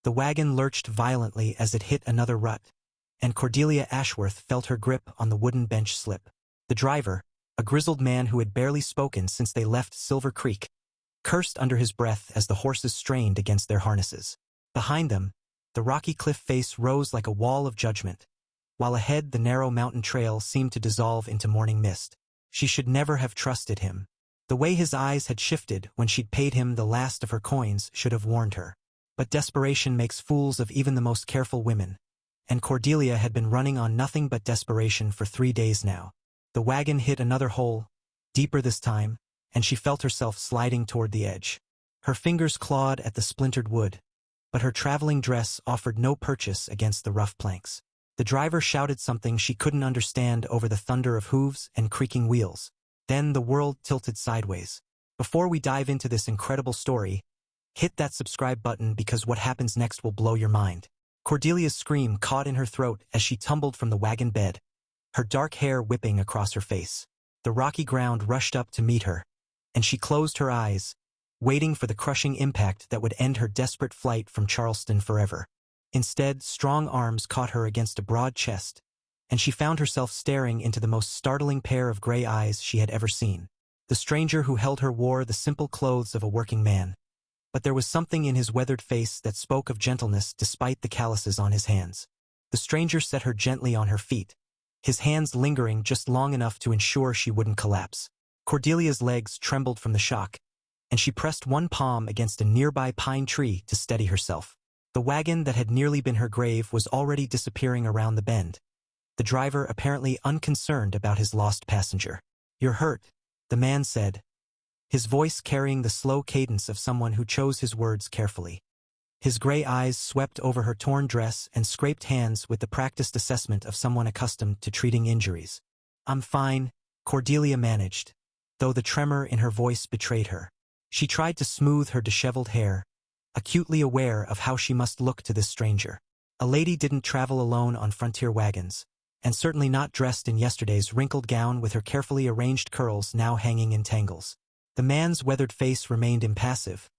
The wagon lurched violently as it hit another rut, and Cordelia Ashworth felt her grip on the wooden bench slip. The driver, a grizzled man who had barely spoken since they left Silver Creek, cursed under his breath as the horses strained against their harnesses. Behind them, the rocky cliff face rose like a wall of judgment, while ahead the narrow mountain trail seemed to dissolve into morning mist. She should never have trusted him. The way his eyes had shifted when she'd paid him the last of her coins should have warned her. But desperation makes fools of even the most careful women, and Cordelia had been running on nothing but desperation for 3 days now. The wagon hit another hole, deeper this time, and she felt herself sliding toward the edge. Her fingers clawed at the splintered wood, but her traveling dress offered no purchase against the rough planks. The driver shouted something she couldn't understand over the thunder of hooves and creaking wheels. Then the world tilted sideways. Before we dive into this incredible story, hit that subscribe button because what happens next will blow your mind. Cordelia's scream caught in her throat as she tumbled from the wagon bed, her dark hair whipping across her face. The rocky ground rushed up to meet her, and she closed her eyes, waiting for the crushing impact that would end her desperate flight from Charleston forever. Instead, strong arms caught her against a broad chest, and she found herself staring into the most startling pair of gray eyes she had ever seen. The stranger who held her wore the simple clothes of a working man, but there was something in his weathered face that spoke of gentleness despite the calluses on his hands. The stranger set her gently on her feet, his hands lingering just long enough to ensure she wouldn't collapse. Cordelia's legs trembled from the shock, and she pressed one palm against a nearby pine tree to steady herself. The wagon that had nearly been her grave was already disappearing around the bend, the driver apparently unconcerned about his lost passenger. "You're hurt," the man said, his voice carrying the slow cadence of someone who chose his words carefully. His gray eyes swept over her torn dress and scraped hands with the practiced assessment of someone accustomed to treating injuries. "I'm fine," Cordelia managed, though the tremor in her voice betrayed her. She tried to smooth her disheveled hair, acutely aware of how she must look to this stranger. A lady didn't travel alone on frontier wagons, and certainly not dressed in yesterday's wrinkled gown with her carefully arranged curls now hanging in tangles. The man's weathered face remained impassive,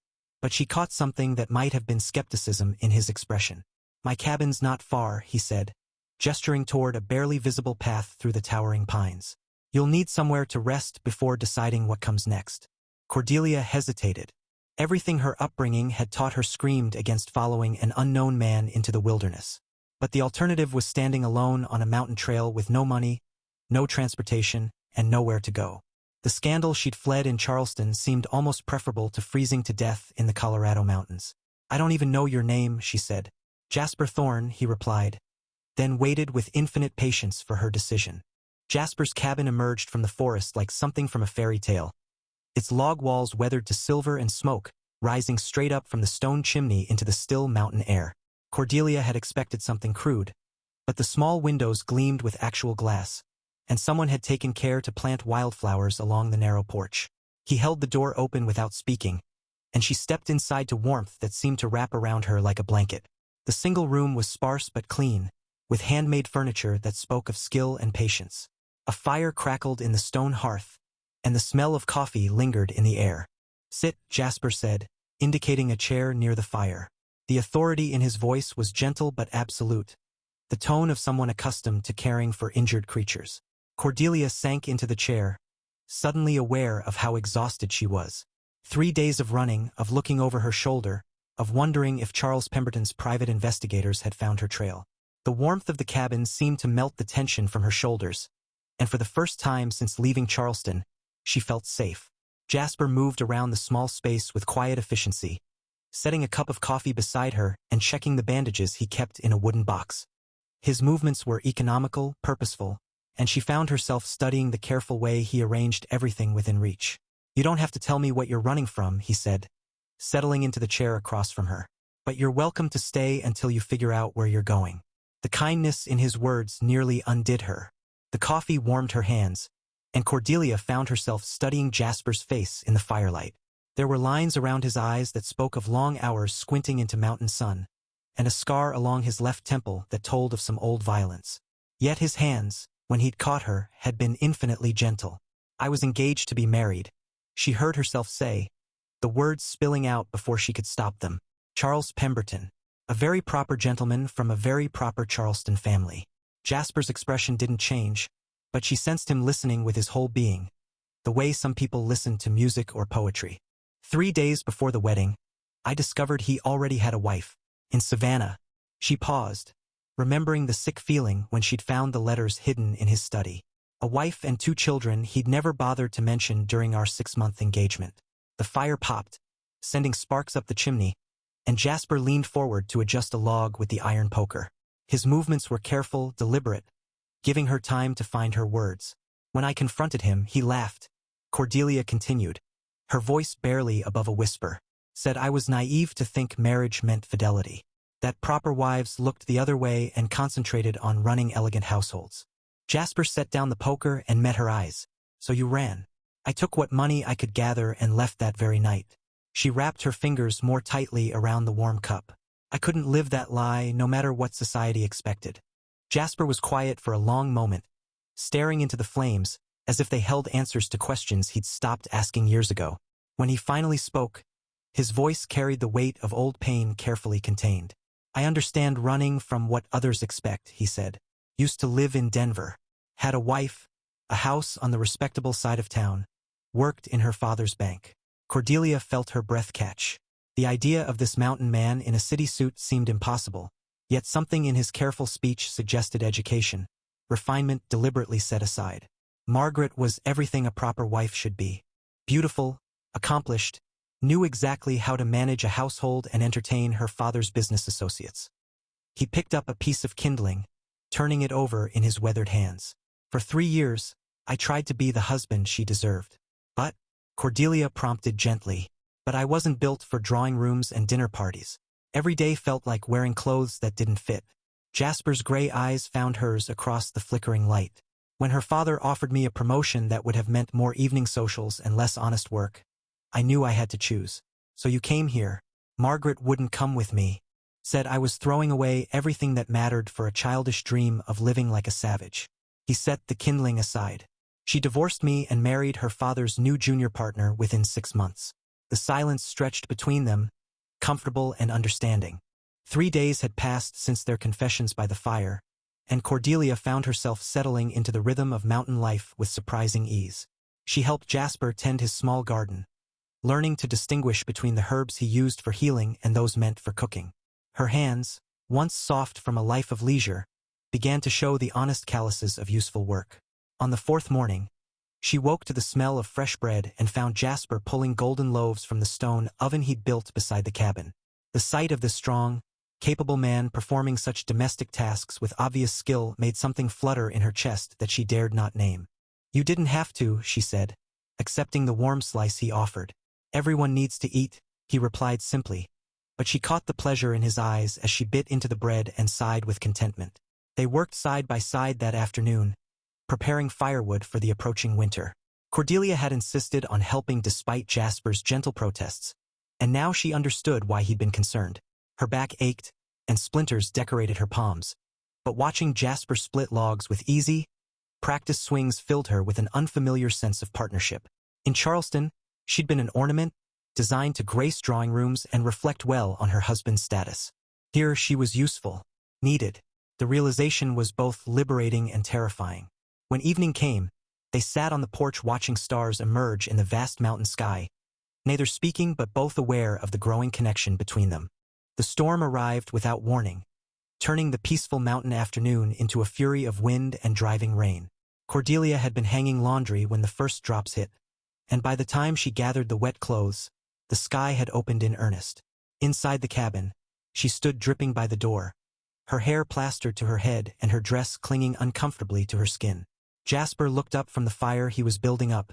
but she caught something that might have been skepticism in his expression. "My cabin's not far," he said, gesturing toward a barely visible path through the towering pines. "You'll need somewhere to rest before deciding what comes next." Cordelia hesitated. Everything her upbringing had taught her screamed against following an unknown man into the wilderness. But the alternative was standing alone on a mountain trail with no money, no transportation, and nowhere to go. The scandal she'd fled in Charleston seemed almost preferable to freezing to death in the Colorado mountains. "I don't even know your name," she said. "Jasper Thorne," he replied, then waited with infinite patience for her decision. Jasper's cabin emerged from the forest like something from a fairy tale, its log walls weathered to silver and smoke, rising straight up from the stone chimney into the still mountain air. Cordelia had expected something crude, but the small windows gleamed with actual glass, and someone had taken care to plant wildflowers along the narrow porch. He held the door open without speaking, and she stepped inside to warmth that seemed to wrap around her like a blanket. The single room was sparse but clean, with handmade furniture that spoke of skill and patience. A fire crackled in the stone hearth, and the smell of coffee lingered in the air. "Sit," Jasper said, indicating a chair near the fire. The authority in his voice was gentle but absolute, the tone of someone accustomed to caring for injured creatures. Cordelia sank into the chair, suddenly aware of how exhausted she was. 3 days of running, of looking over her shoulder, of wondering if Charles Pemberton's private investigators had found her trail. The warmth of the cabin seemed to melt the tension from her shoulders, and for the first time since leaving Charleston, she felt safe. Jasper moved around the small space with quiet efficiency, setting a cup of coffee beside her and checking the bandages he kept in a wooden box. His movements were economical, purposeful, and she found herself studying the careful way he arranged everything within reach. "You don't have to tell me what you're running from," he said, settling into the chair across from her. "But you're welcome to stay until you figure out where you're going." The kindness in his words nearly undid her. The coffee warmed her hands, and Cordelia found herself studying Jasper's face in the firelight. There were lines around his eyes that spoke of long hours squinting into mountain sun, and a scar along his left temple that told of some old violence. Yet his hands, when he'd caught her, had been infinitely gentle. "I was engaged to be married," she heard herself say, the words spilling out before she could stop them. "Charles Pemberton." A very proper gentleman from a very proper Charleston family. Jasper's expression didn't change, but she sensed him listening with his whole being, the way some people listen to music or poetry. 3 days before the wedding, I discovered he already had a wife. In Savannah. She paused, remembering the sick feeling when she'd found the letters hidden in his study. A wife and 2 children he'd never bothered to mention during our 6-month engagement. The fire popped, sending sparks up the chimney, and Jasper leaned forward to adjust a log with the iron poker. His movements were careful, deliberate, giving her time to find her words. When I confronted him, he laughed. Cordelia continued, her voice barely above a whisper. Said I was naive to think marriage meant fidelity. That proper wives looked the other way and concentrated on running elegant households. Jasper set down the poker and met her eyes. So you ran. I took what money I could gather and left that very night. She wrapped her fingers more tightly around the warm cup. I couldn't live that lie, no matter what society expected. Jasper was quiet for a long moment, staring into the flames, as if they held answers to questions he'd stopped asking years ago. When he finally spoke, his voice carried the weight of old pain carefully contained. I understand running from what others expect, he said. Used to live in Denver. Had a wife, a house on the respectable side of town. Worked in her father's bank. Cordelia felt her breath catch. The idea of this mountain man in a city suit seemed impossible, yet something in his careful speech suggested education, refinement deliberately set aside. Margaret was everything a proper wife should be. Beautiful, accomplished, knew exactly how to manage a household and entertain her father's business associates. He picked up a piece of kindling, turning it over in his weathered hands. For 3 years, I tried to be the husband she deserved. But, Cordelia prompted gently, but I wasn't built for drawing rooms and dinner parties. Every day felt like wearing clothes that didn't fit. Jasper's gray eyes found hers across the flickering light. When her father offered me a promotion that would have meant more evening socials and less honest work, I knew I had to choose. So you came here. Margaret wouldn't come with me. Said I was throwing away everything that mattered for a childish dream of living like a savage. He set the kindling aside. She divorced me and married her father's new junior partner within 6 months. The silence stretched between them, comfortable and understanding. 3 days had passed since their confessions by the fire, and Cordelia found herself settling into the rhythm of mountain life with surprising ease. She helped Jasper tend his small garden, learning to distinguish between the herbs he used for healing and those meant for cooking. Her hands, once soft from a life of leisure, began to show the honest calluses of useful work. On the 4th morning, she woke to the smell of fresh bread and found Jasper pulling golden loaves from the stone oven he'd built beside the cabin. The sight of this strong, capable man performing such domestic tasks with obvious skill made something flutter in her chest that she dared not name. You didn't have to, she said, accepting the warm slice he offered. Everyone needs to eat, he replied simply, but she caught the pleasure in his eyes as she bit into the bread and sighed with contentment. They worked side by side that afternoon, preparing firewood for the approaching winter. Cordelia had insisted on helping despite Jasper's gentle protests, and now she understood why he'd been concerned. Her back ached, and splinters decorated her palms. But watching Jasper split logs with easy, practiced swings filled her with an unfamiliar sense of partnership. In Charleston, she'd been an ornament, designed to grace drawing rooms and reflect well on her husband's status. Here she was useful, needed. The realization was both liberating and terrifying. When evening came, they sat on the porch watching stars emerge in the vast mountain sky, neither speaking but both aware of the growing connection between them. The storm arrived without warning, turning the peaceful mountain afternoon into a fury of wind and driving rain. Cordelia had been hanging laundry when the first drops hit, and by the time she gathered the wet clothes, the sky had opened in earnest. Inside the cabin, she stood dripping by the door, her hair plastered to her head and her dress clinging uncomfortably to her skin. Jasper looked up from the fire he was building up,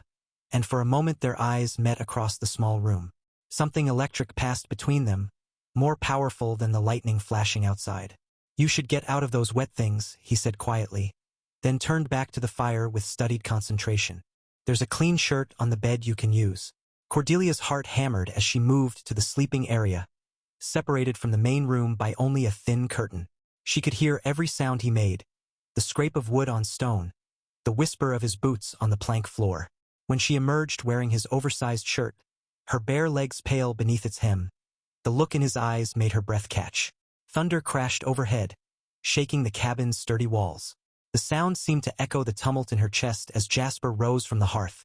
and for a moment their eyes met across the small room. Something electric passed between them, more powerful than the lightning flashing outside. You should get out of those wet things, he said quietly, then turned back to the fire with studied concentration. There's a clean shirt on the bed you can use. Cordelia's heart hammered as she moved to the sleeping area, separated from the main room by only a thin curtain. She could hear every sound he made, the scrape of wood on stone, the whisper of his boots on the plank floor. When she emerged wearing his oversized shirt, her bare legs pale beneath its hem, the look in his eyes made her breath catch. Thunder crashed overhead, shaking the cabin's sturdy walls. The sound seemed to echo the tumult in her chest as Jasper rose from the hearth,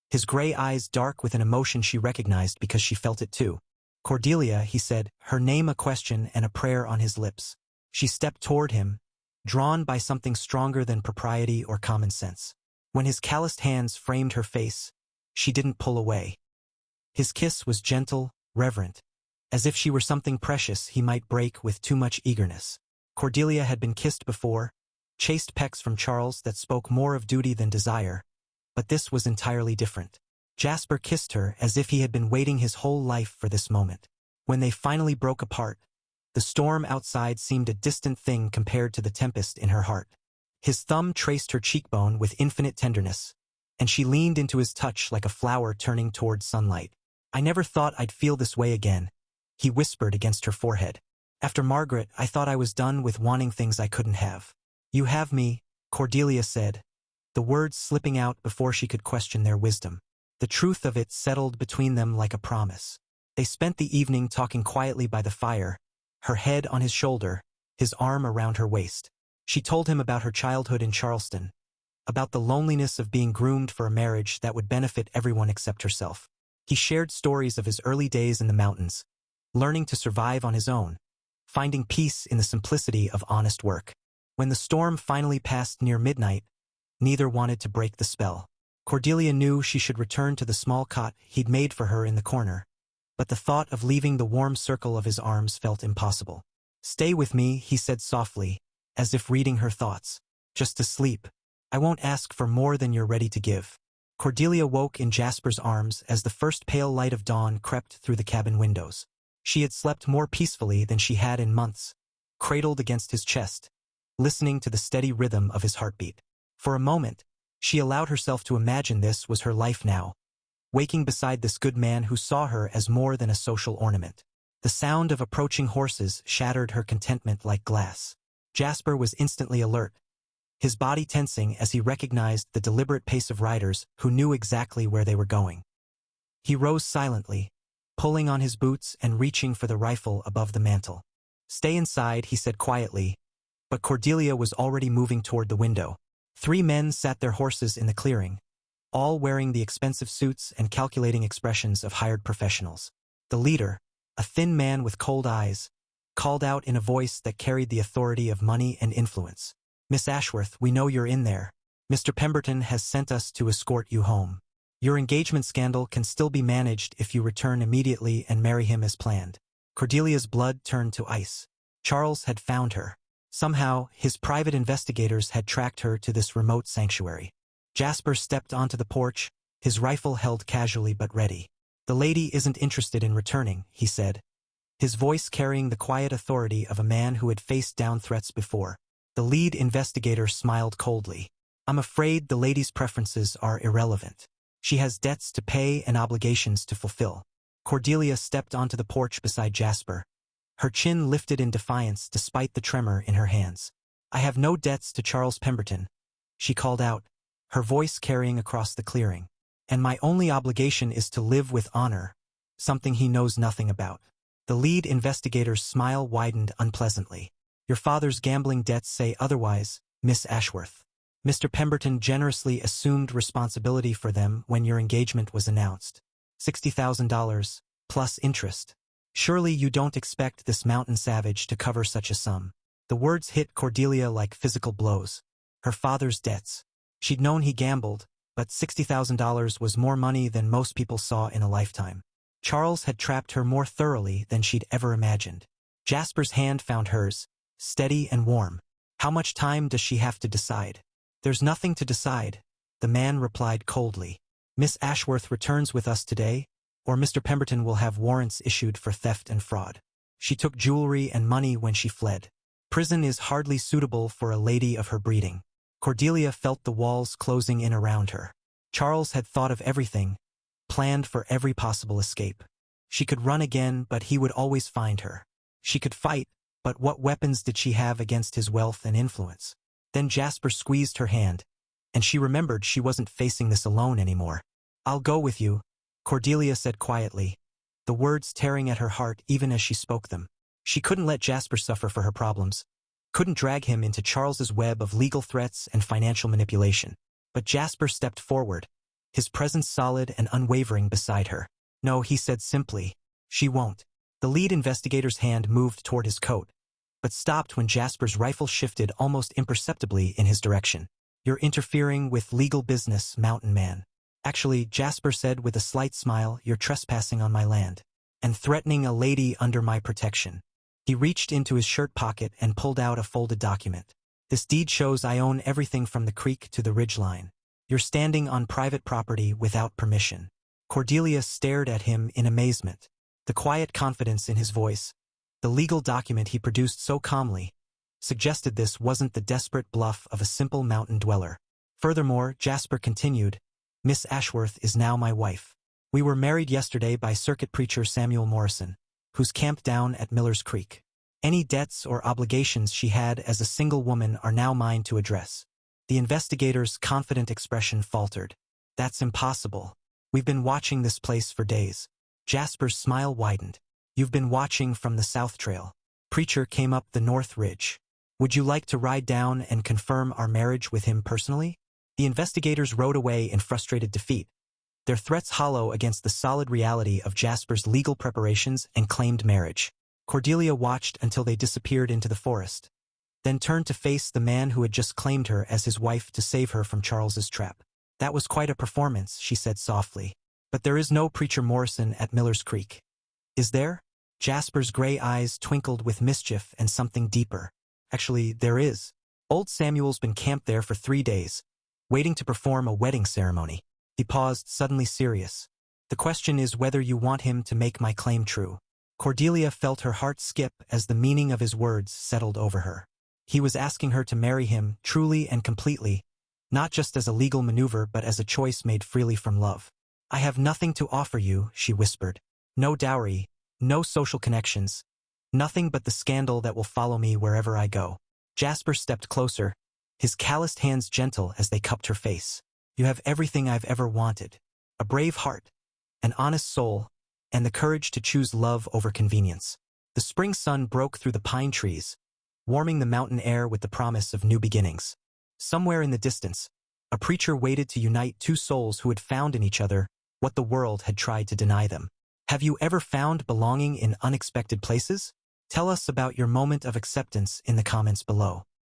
his gray eyes dark with an emotion she recognized because she felt it too. "Cordelia," he said, her name a question and a prayer on his lips. She stepped toward him, drawn by something stronger than propriety or common sense. When his calloused hands framed her face, she didn't pull away. His kiss was gentle, reverent, as if she were something precious he might break with too much eagerness. Cordelia had been kissed before, chaste pecks from Charles that spoke more of duty than desire, but this was entirely different. Jasper kissed her as if he had been waiting his whole life for this moment. When they finally broke apart, the storm outside seemed a distant thing compared to the tempest in her heart. His thumb traced her cheekbone with infinite tenderness, and she leaned into his touch like a flower turning toward sunlight. "I never thought I'd feel this way again," he whispered against her forehead. "After Margaret, I thought I was done with wanting things I couldn't have." "You have me," Cordelia said, the words slipping out before she could question their wisdom. The truth of it settled between them like a promise. They spent the evening talking quietly by the fire, her head on his shoulder, his arm around her waist. She told him about her childhood in Charleston, about the loneliness of being groomed for a marriage that would benefit everyone except herself. He shared stories of his early days in the mountains, learning to survive on his own, finding peace in the simplicity of honest work. When the storm finally passed near midnight, neither wanted to break the spell. Cordelia knew she should return to the small cot he'd made for her in the corner, but the thought of leaving the warm circle of his arms felt impossible. "Stay with me," he said softly, as if reading her thoughts. "Just to sleep. I won't ask for more than you're ready to give." Cordelia woke in Jasper's arms as the first pale light of dawn crept through the cabin windows. She had slept more peacefully than she had in months, cradled against his chest, listening to the steady rhythm of his heartbeat. For a moment, she allowed herself to imagine this was her life now, waking beside this good man who saw her as more than a social ornament. The sound of approaching horses shattered her contentment like glass. Jasper was instantly alert, his body tensing as he recognized the deliberate pace of riders who knew exactly where they were going. He rose silently, pulling on his boots and reaching for the rifle above the mantel. "Stay inside," he said quietly, but Cordelia was already moving toward the window. 3 men sat their horses in the clearing, all wearing the expensive suits and calculating expressions of hired professionals. The leader, a thin man with cold eyes, called out in a voice that carried the authority of money and influence. "Miss Ashworth, we know you're in there. Mr. Pemberton has sent us to escort you home. Your engagement scandal can still be managed if you return immediately and marry him as planned." Cordelia's blood turned to ice. Charles had found her. Somehow, his private investigators had tracked her to this remote sanctuary. Jasper stepped onto the porch, his rifle held casually but ready. "The lady isn't interested in returning," he said, his voice carrying the quiet authority of a man who had faced down threats before. The lead investigator smiled coldly. "I'm afraid the lady's preferences are irrelevant. She has debts to pay and obligations to fulfill." Cordelia stepped onto the porch beside Jasper, her chin lifted in defiance despite the tremor in her hands. "I have no debts to Charles Pemberton," she called out, her voice carrying across the clearing. "And my only obligation is to live with honor, something he knows nothing about." The lead investigator's smile widened unpleasantly. "Your father's gambling debts say otherwise, Miss Ashworth. Mr. Pemberton generously assumed responsibility for them when your engagement was announced. $60,000, plus interest. Surely you don't expect this mountain savage to cover such a sum." The words hit Cordelia like physical blows. Her father's debts. She'd known he gambled, but $60,000 was more money than most people saw in a lifetime. Charles had trapped her more thoroughly than she'd ever imagined. Jasper's hand found hers, steady and warm. "How much time does she have to decide?" "There's nothing to decide," the man replied coldly. "Miss Ashworth returns with us today, or Mr. Pemberton will have warrants issued for theft and fraud. She took jewelry and money when she fled. Prison is hardly suitable for a lady of her breeding." Cordelia felt the walls closing in around her. Charles had thought of everything, planned for every possible escape. She could run again, but he would always find her. She could fight, but what weapons did she have against his wealth and influence? Then Jasper squeezed her hand, and she remembered she wasn't facing this alone anymore. "I'll go with you," Cordelia said quietly, the words tearing at her heart even as she spoke them. She couldn't let Jasper suffer for her problems, couldn't drag him into Charles's web of legal threats and financial manipulation. But Jasper stepped forward, his presence solid and unwavering beside her. No, he said simply, she won't. The lead investigator's hand moved toward his coat, but stopped when Jasper's rifle shifted almost imperceptibly in his direction. You're interfering with legal business, mountain man. Actually, Jasper said with a slight smile, you're trespassing on my land and threatening a lady under my protection. He reached into his shirt pocket and pulled out a folded document. This deed shows I own everything from the creek to the ridgeline. You're standing on private property without permission. Cordelia stared at him in amazement. The quiet confidence in his voice, the legal document he produced so calmly, suggested this wasn't the desperate bluff of a simple mountain dweller. Furthermore, Jasper continued, Miss Ashworth is now my wife. We were married yesterday by circuit preacher Samuel Morrison, who's camped down at Miller's Creek. Any debts or obligations she had as a single woman are now mine to address. The investigator's confident expression faltered. That's impossible. We've been watching this place for days. Jasper's smile widened. You've been watching from the South Trail. Preacher came up the North Ridge. Would you like to ride down and confirm our marriage with him personally? The investigators rode away in frustrated defeat, their threats hollow against the solid reality of Jasper's legal preparations and claimed marriage. Cordelia watched until they disappeared into the forest, then turned to face the man who had just claimed her as his wife to save her from Charles's trap. That was quite a performance, she said softly. But there is no Preacher Morrison at Miller's Creek. Is there? Jasper's gray eyes twinkled with mischief and something deeper. Actually, there is. Old Samuel's been camped there for 3 days, waiting to perform a wedding ceremony. He paused, suddenly serious. The question is whether you want him to make my claim true. Cordelia felt her heart skip as the meaning of his words settled over her. He was asking her to marry him, truly and completely, not just as a legal maneuver but as a choice made freely from love. I have nothing to offer you, she whispered. No dowry, no social connections, nothing but the scandal that will follow me wherever I go. Jasper stepped closer, his calloused hands gentle as they cupped her face. You have everything I've ever wanted. A brave heart, an honest soul, and the courage to choose love over convenience. The spring sun broke through the pine trees, warming the mountain air with the promise of new beginnings. Somewhere in the distance, a preacher waited to unite two souls who had found in each other what the world had tried to deny them. Have you ever found belonging in unexpected places? Tell us about your moment of acceptance in the comments below.